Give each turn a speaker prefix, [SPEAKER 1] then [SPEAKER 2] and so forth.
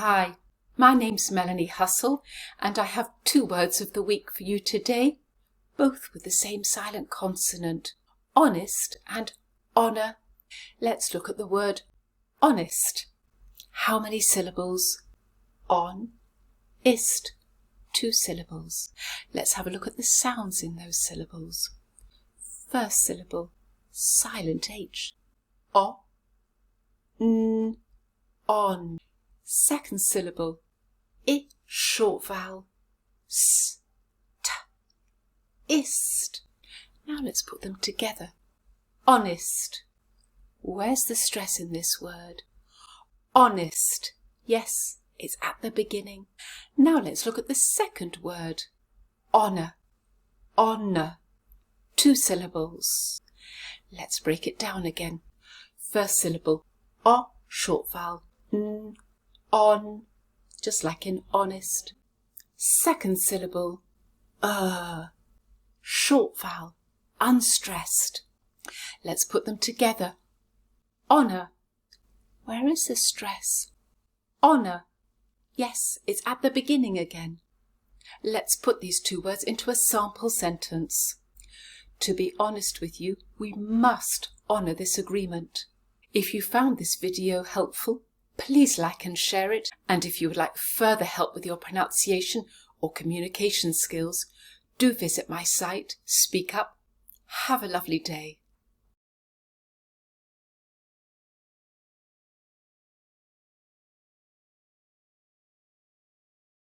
[SPEAKER 1] Hi, my name's Melanie Hussell, and I have 2 words of the week for you today, both with the same silent consonant, honest and honour. Let's look at the word honest. How many syllables? On-ist. 2 syllables. Let's have a look at the sounds in those syllables. First syllable, silent H. O, n, on. Second syllable, I, short vowel, s, t, ist. Now let's put them together. Honest. Where's the stress in this word? Honest. Yes, it's at the beginning. Now let's look at the second word. Honour. Honour. 2 syllables. Let's break it down again. First syllable, O, short vowel, n, on, just like in honest. Second syllable, short vowel, unstressed. Let's put them together. Honour. Where is the stress? Honour. Yes, it's at the beginning again. Let's put these 2 words into a sample sentence. To be honest with you, we must honour this agreement. If you found this video helpful, please like and share it. And if you would like further help with your pronunciation or communication skills, do visit my site, Speak Up. Have a lovely day.